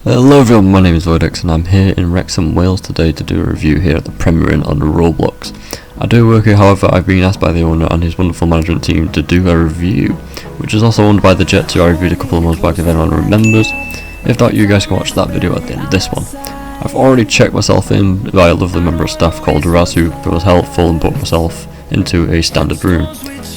Hello everyone, my name is Voyadex and I'm here in Wrexham, Wales today to do a review here at the Premier Inn on Roblox. I do work here, however I've been asked by the owner and his wonderful management team to do a review, which is also owned by the Jets who I reviewed a couple of months back if anyone remembers. If not, you guys can watch that video at the end of this one. I've already checked myself in by a lovely member of staff called Raz who was helpful and put myself into a standard room.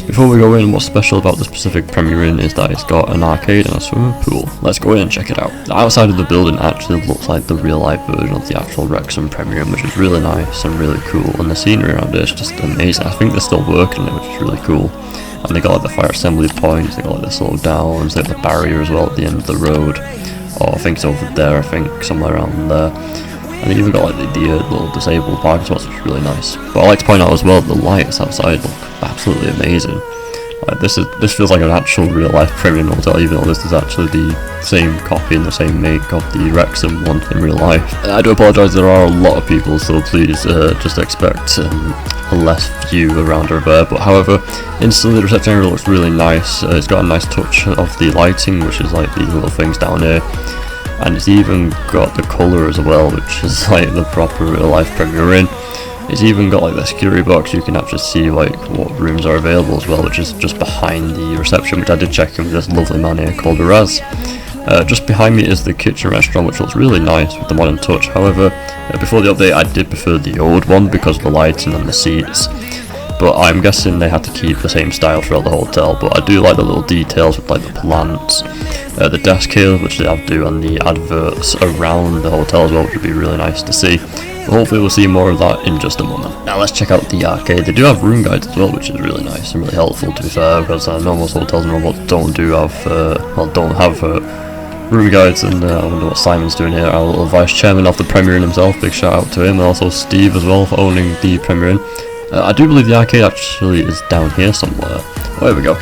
Before we go in, what's special about the specific Premier Inn is that it's got an arcade and a swimming pool. Let's go in and check it out. The outside of the building actually looks like the real life version of the actual Wrexham Premier Inn, which is really nice and really cool, and the scenery around it is just amazing. I think they're still working on it, which is really cool. And they got like the fire assembly points, they got like the slow downs, they have the barrier as well at the end of the road. Oh, I think it's over there, I think, somewhere around there. And they even got like the little disabled parking spots, which is really nice. But I like to point out as well, the lights outside look absolutely amazing. Like this feels like an actual real life Premier Inn hotel, even though this is actually the same copy and the same make of the Wrexham one in real life. I do apologise, there are a lot of people, so please just expect a less view around or there. But however, instantly the reception area looks really nice. It's got a nice touch of the lighting, which is like these little things down here. And it's even got the colour as well, which is like the proper real life Premier Inn. It's even got like the security box, you can actually see like what rooms are available as well, which is just behind the reception, which I did check in with this lovely man here called Raz. Just behind me is the kitchen restaurant, which looks really nice with the modern touch. However, before the update I did prefer the old one because of the lighting and the seats. But I'm guessing they had to keep the same style throughout the hotel, but I do like the little details with like the plants, the desk here, which they have to do, and the adverts around the hotel as well, which would be really nice to see. But hopefully we'll see more of that in just a moment. Now let's check out the arcade. They do have room guides as well, which is really nice and really helpful, to be fair, because I know most hotels in Roblox don't have room guides, and I wonder what Simon's doing here, our little vice chairman of the Premier Inn himself. Big shout out to him, and also Steve as well for owning the Premier Inn. I do believe the arcade actually is down here somewhere. Oh, here we go.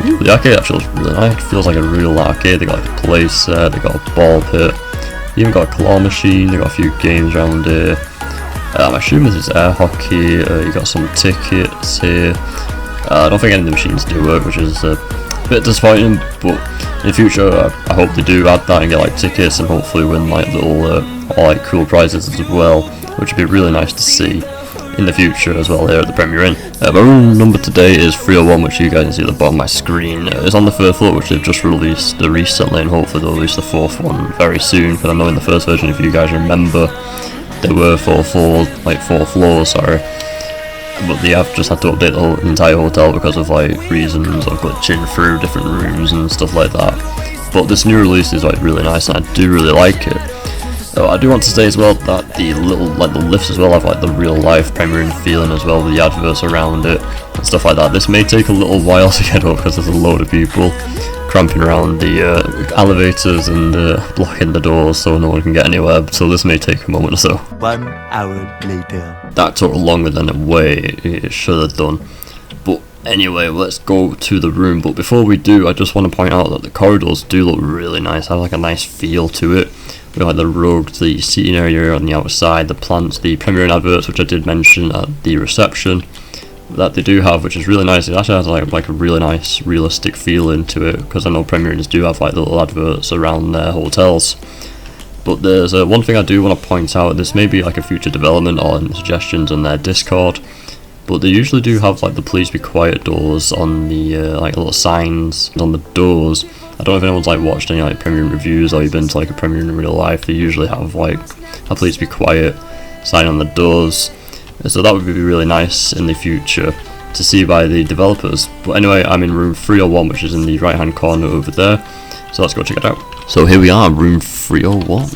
Ooh, the arcade actually looks really nice. It feels like a real arcade. They got like a play set, they got a ball pit, they even got a claw machine, they got a few games around here. I'm assuming this is air hockey, you got some tickets here. I don't think any of the machines do work, which is a bit disappointing, but in the future I hope they do add that and get like tickets and hopefully win like little like cool prizes as well, which would be really nice to see in the future as well here at the Premier Inn. My room number today is 301, which you guys can see at the bottom of my screen. It's on the third floor, which they've just released recently, and hopefully they'll release the fourth one very soon, because I know in the first version, if you guys remember, there were four floors, sorry. But they have just had to update the whole entire hotel because of like reasons of glitching through different rooms and stuff like that. But this new release is like really nice and I do really like it. I do want to say as well that the lifts as well have like the real life Premier Inn feeling as well, with the adverts around it and stuff like that. This may take a little while to get up because there's a load of people cramping around the elevators and blocking the doors so no one can get anywhere, so this may take a moment or so. 1 hour later. That took longer than it should have done. But anyway, let's go to the room. But before we do, I just want to point out that the corridors do look really nice, have like a nice feel to it. We got like the rugs, the seating area on the outside, the plants, the Premier Inn adverts, which I did mention at the reception, that they do have, which is really nice. It actually has like a really nice realistic feeling to it, because I know Premier Inns do have like little adverts around their hotels. But there's one thing I do want to point out. This may be like a future development or suggestions on their Discord, but they usually do have like the please be quiet doors on the like little signs on the doors. I don't know if anyone's like watched any like Premier Inn reviews or you've been to like a Premier Inn in real life. They usually have like a please be quiet sign on the doors, so that would be really nice in the future to see by the developers. But anyway, I'm in room 301, which is in the right hand corner over there, so let's go check it out. So here we are, room 301,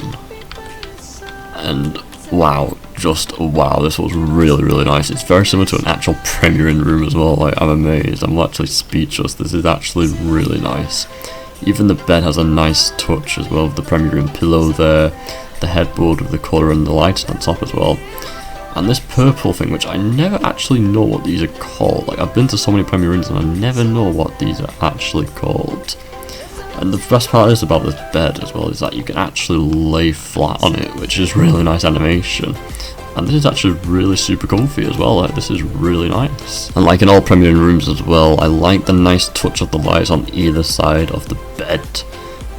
and wow, just wow, this was really nice. It's very similar to an actual Premier Inn room as well. Like, I'm amazed, I'm actually speechless. This is actually really nice. Even the bed has a nice touch as well, with the Premier Inn pillow there, the headboard with the colour and the lights on top as well. And this purple thing, which I never actually know what these are called. Like, I've been to so many Premier Inns and I never know what these are actually called. And the best part is about this bed as well is that you can actually lay flat on it, which is really nice animation. And this is actually really super comfy as well. Like, this is really nice. And like in all Premier Inn rooms as well, I like the nice touch of the lights on either side of the bed.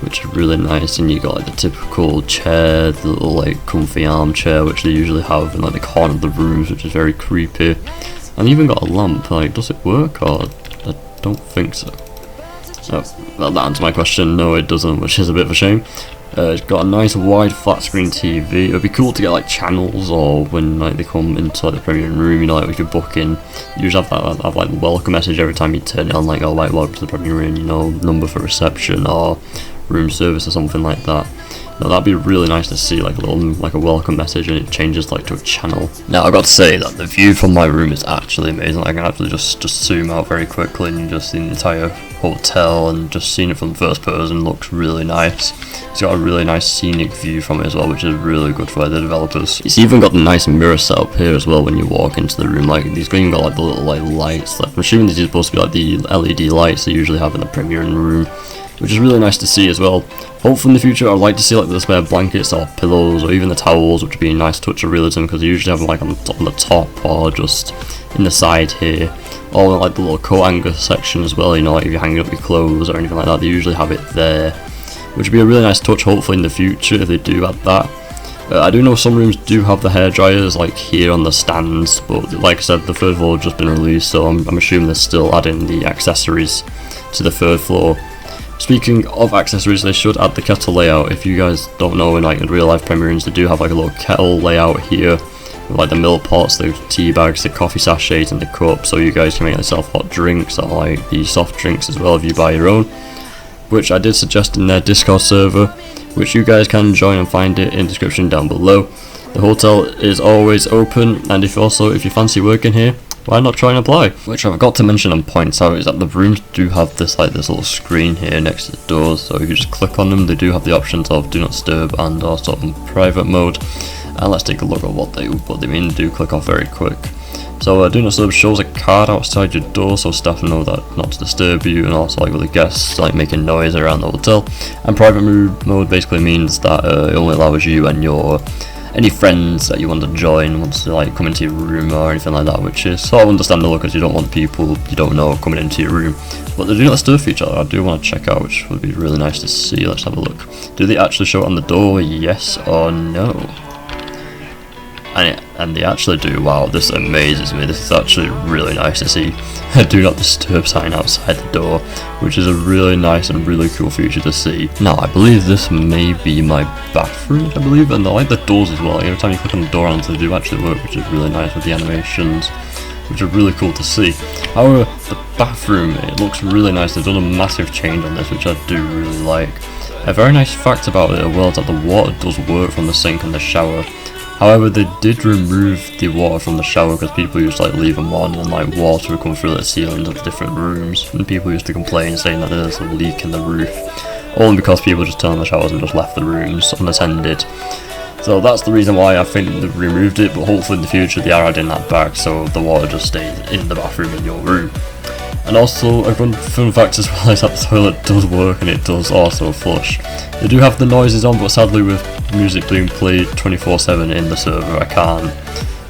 which is really nice. And you got like the typical chair, the little like comfy armchair which they usually have in like the corner of the rooms, which is very creepy. And you even got a lamp. Like, does it work? Or I don't think so. Oh, well, that answers my question. No, it doesn't, which is a bit of a shame. It's got a nice wide flat screen TV. It would be cool to get like channels, or when like they come into like the premium room, you know, like we could book in. You usually have like the welcome message every time you turn it on, like, oh, like, welcome to the premium room, you know, number for reception or room service or something like that. Now that'd be really nice to see, like a little, like a welcome message, and it changes like to a channel. Now I've got to say that the view from my room is actually amazing. I can actually just zoom out very quickly and you just see the entire hotel, and just seeing it from first person looks really nice. It's got a really nice scenic view from it as well, which is really good for the developers. It's even got the nice mirror setup here as well when you walk into the room. Like, these even got like the little like lights. Like, I'm assuming these are supposed to be like the LED lights they usually have in the premium room, which is really nice to see as well. Hopefully in the future I'd like to see like the spare blankets or pillows or even the towels, which would be a nice touch of realism, because you usually have them like on the top or just in the side here, or in like the little coat hanger section as well, you know, like if you're hanging up your clothes or anything like that, they usually have it there, which would be a really nice touch hopefully in the future if they do add that. I do know some rooms do have the hair dryers like here on the stands, but like I said, the third floor has just been released, so I'm assuming they're still adding the accessories to the third floor. Speaking of accessories, they should add the kettle layout. If you guys don't know, in like in real life premium rooms, they do have like a little kettle layout here with like the milk pots, the tea bags, the coffee sachets and the cups, so you guys can make yourself hot drinks or like the soft drinks as well if you buy your own, which I did suggest in their Discord server, which you guys can join and find it in the description down below. The hotel is always open, and if you fancy working here, why not try and apply? Which I forgot to mention and point out is that the rooms do have this little screen here next to the doors, so if you just click on them, they do have the options of do not disturb and also on private mode. And let's take a look at what they mean. Do click off very quick. So do not disturb shows a card outside your door, so staff know that not to disturb you, and also like with the guests like making noise around the hotel. And private mode basically means that it only allows you and your any friends that you want to join, wants to like come into your room or anything like that, which is sort of understandable because you don't want people you don't know coming into your room. But they do not disturb feature I do want to check out, which would be really nice to see. Let's have a look. Do they actually show it on the door? Yes or no? And they actually do. Wow, this amazes me. This is actually really nice to see a do not disturb sign outside the door, which is a really nice and really cool feature to see. Now I believe this may be my bathroom, I believe, and I like the doors as well. Like, every time you click on the door and they do actually work, which is really nice with the animations, which are really cool to see. However, the bathroom, it looks really nice. They've done a massive change on this, which I do really like. A very nice fact about it as well is that the water does work from the sink and the shower. However, they did remove the water from the shower because people used to like leave them on, and like water would come through the ceilings of the different rooms, and people used to complain saying that there's a leak in the roof, only because people just turned on the showers and just left the rooms unattended. So that's the reason why I think they removed it, but hopefully in the future they are adding that back so the water just stays in the bathroom in your room. And also, a fun fact as well is that the toilet does work and it does also flush. They do have the noises on, but sadly with music being played 24/7 in the server, I can't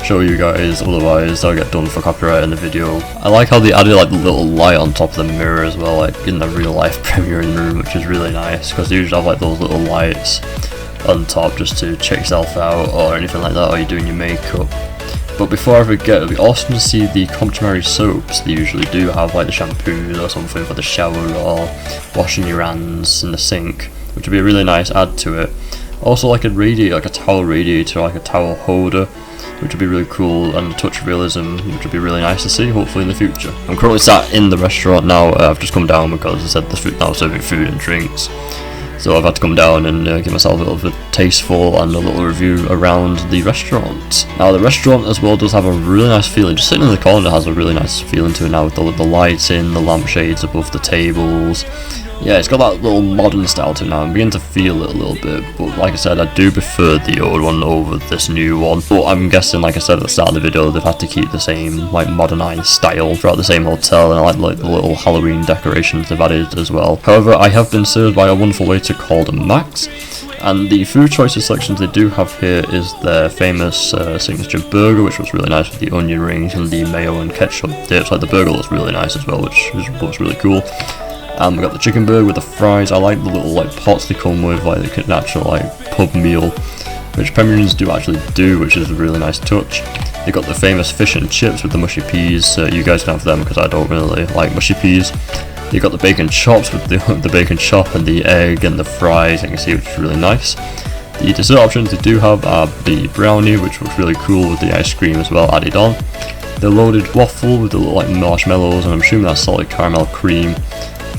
show you guys, otherwise I'll get done for copyright in the video. I like how they added like the little light on top of the mirror as well, like in the real life premiering room, which is really nice, because they usually have like those little lights on top just to check yourself out or anything like that, or you're doing your makeup. But before I forget, it'd be awesome to see the complimentary soaps. They usually do have like the shampoos or something for the shower or washing your hands in the sink, which would be a really nice add to it. Also like a radiator, like a towel radiator, like a towel holder, which would be really cool, and a touch of realism, which would be really nice to see hopefully in the future. I'm currently sat in the restaurant now. I've just come down because I said the food now serving food and drinks. So I've had to come down and give myself a little bit tasteful and a little review around the restaurant. Now the restaurant as well does have a really nice feeling. Just sitting in the corner has a really nice feeling to it now with the lighting, the lampshades above the tables. Yeah, it's got that little modern style to it now. I'm beginning to feel it a little bit, but like I said, I do prefer the old one over this new one. But I'm guessing, like I said at the start of the video, they've had to keep the same like modernized style throughout the same hotel, and I like the little Halloween decorations they've added as well. However, I have been served by a wonderful waiter called Max, and the food choices selections they do have here is their famous signature burger, which was really nice with the onion rings and the mayo and ketchup dips. Like the burger looks really nice as well, which looks really cool. And we got the chicken burger with the fries. I like the little like pots they come with, like the actual like pub meal, which Premier Inns do actually do, which is a really nice touch. They got the famous fish and chips with the mushy peas. You guys can have them because I don't really like mushy peas. You got the bacon chops with the bacon chop and the egg and the fries, you can see, which is really nice. The dessert options they do have are the brownie, which looks really cool with the ice cream as well added on. The loaded waffle with the little like marshmallows, and I'm assuming that's solid caramel cream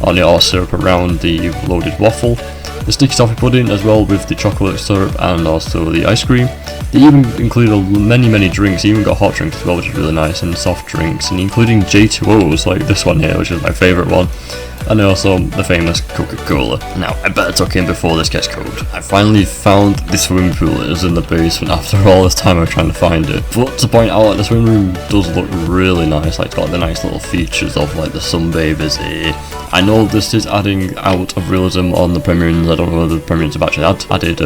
on it, or syrup around the loaded waffle. The sticky toffee pudding as well with the chocolate syrup and also the ice cream. They even included many drinks. They even got hot drinks as well, which is really nice, and soft drinks, and including J2Os like this one here, which is my favourite one, and also the famous Coca-Cola. Now I better tuck in before this gets cold. I finally found the swimming pool. It was in the basement after all this time of trying to find it. But to point out, like, the swimming room does look really nice. Like, it's got the nice little features of like the sunbathers here. I know this is adding out of realism on the Premier Inns. I don't know whether the Premier Inns have actually added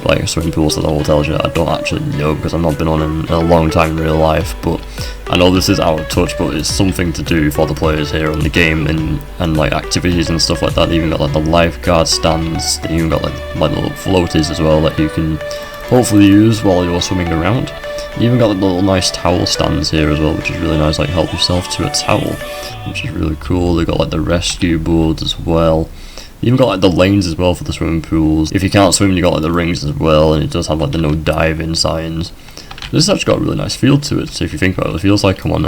like swimming pools to the hotels yet. I don't actually know because I've not been on in a long time in real life, but I know this is out of touch, but it's something to do for the players here on the game, and like activities and stuff like that. They even got like the lifeguard stands. They even got like little floaties as well that you can hopefully use while you're swimming around. You even got the little nice towel stands here as well, which is really nice. Like, help yourself to a towel, which is really cool. They got like the rescue boards as well. You even got like the lanes as well for the swimming pools. If you can't swim, you got like the rings as well, and it does have like the no diving signs. This has actually got a really nice feel to it. So if you think about it, it feels like I'm on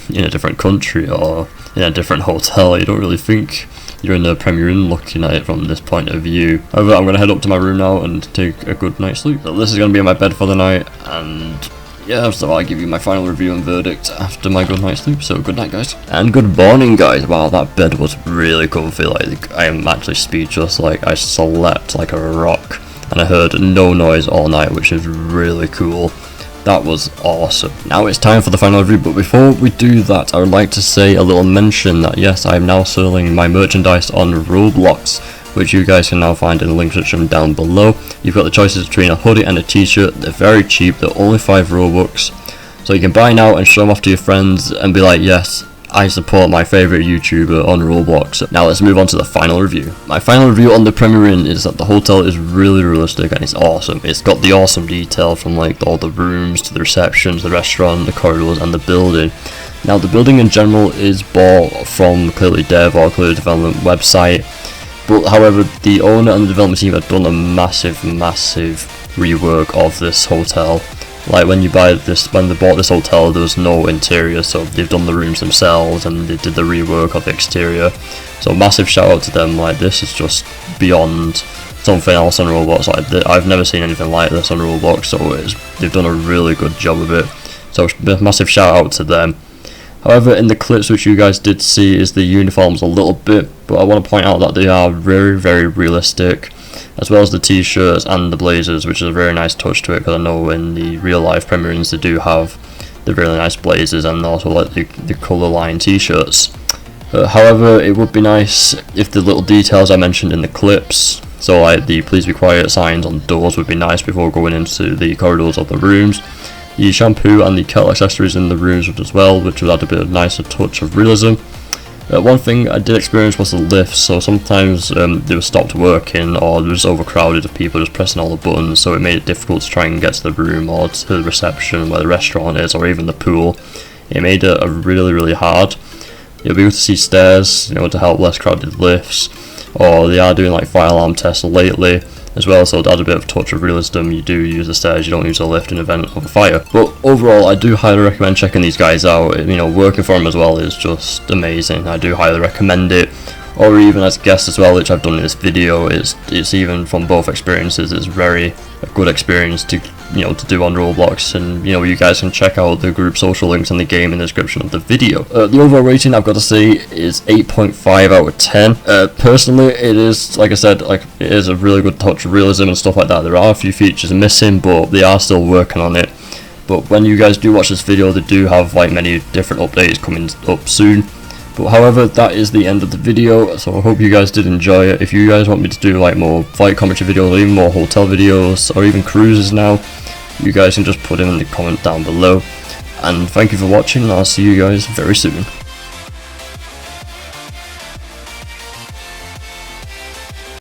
in a different country or in a different hotel. You don't really think you're in the Premier Inn looking at it from this point of view. However, I'm going to head up to my room now and take a good night's sleep. So this is going to be in my bed for the night, and yeah, so I'll give you my final review and verdict after my good night's sleep. So good night, guys. And good morning, guys. Wow, that bed was really comfy. Like, I am actually speechless. Like, I slept like a rock, and I heard no noise all night, which is really cool. That was awesome. Now it's time for the final review, but before we do that, I would like to say a little mention that yes, I am now selling my merchandise on Roblox, which you guys can now find in the link description down below. You've got the choices between a hoodie and a t-shirt. They're very cheap, they're only 5 Robux. So you can buy now and show them off to your friends and be like, yes, I support my favourite YouTuber on Roblox. Now let's move on to the final review. My final review on the Premier Inn is that the hotel is really realistic and it's awesome. It's got the awesome detail from like all the rooms to the reception to the restaurant, the corridors and the building. Now the building in general is bought from clearly Dev or clearly development website, but however the owner and the development team have done a massive rework of this hotel. Like when they bought this hotel, there was no interior, so they've done the rooms themselves and they did the rework of the exterior. So massive shout out to them. Like, this is just beyond something else on Roblox. Like, I've never seen anything like this on Roblox, so they've done a really good job of it. So massive shout out to them. However, in the clips which you guys did see is the uniforms a little bit, but I want to point out that they are very realistic, as well as the t-shirts and the blazers, which is a very nice touch to it, because I know in the real life Premier Inns they do have the really nice blazers and also like the colour line t-shirts. However, it would be nice if the little details I mentioned in the clips, so like the please be quiet signs on doors, would be nice before going into the corridors of the rooms. The shampoo and the kettle accessories in the rooms as well, which would add a bit of nicer touch of realism. One thing I did experience was the lifts, so sometimes they were stopped working or they were just overcrowded of people just pressing all the buttons, so it made it difficult to try and get to the room or to the reception where the restaurant is, or even the pool. It made it really hard. You'll be able to see stairs, to help less crowded lifts, or they are doing like fire alarm tests lately as well, so to add a bit of touch of realism, you do use the stairs, you don't use a lift in event of a fire. But overall, I do highly recommend checking these guys out. Working for them as well is just amazing. I do highly recommend it. Or even as guests as well, which I've done in this video. It's even from both experiences, it's a good experience to to do on Roblox, and you guys can check out the group social links in the game in the description of the video. The overall rating I've got to say is 8.5 out of 10. Personally, it is, like I said, it is a really good touch of realism and stuff like that. There are a few features missing, but they are still working on it. But when you guys do watch this video, they do have many different updates coming up soon. But however, that is the end of the video, so I hope you guys did enjoy it. If you guys want me to do more flight commentary videos, or even more hotel videos, or even cruises now, you guys can just put in the comment down below. And thank you for watching, and I'll see you guys very soon.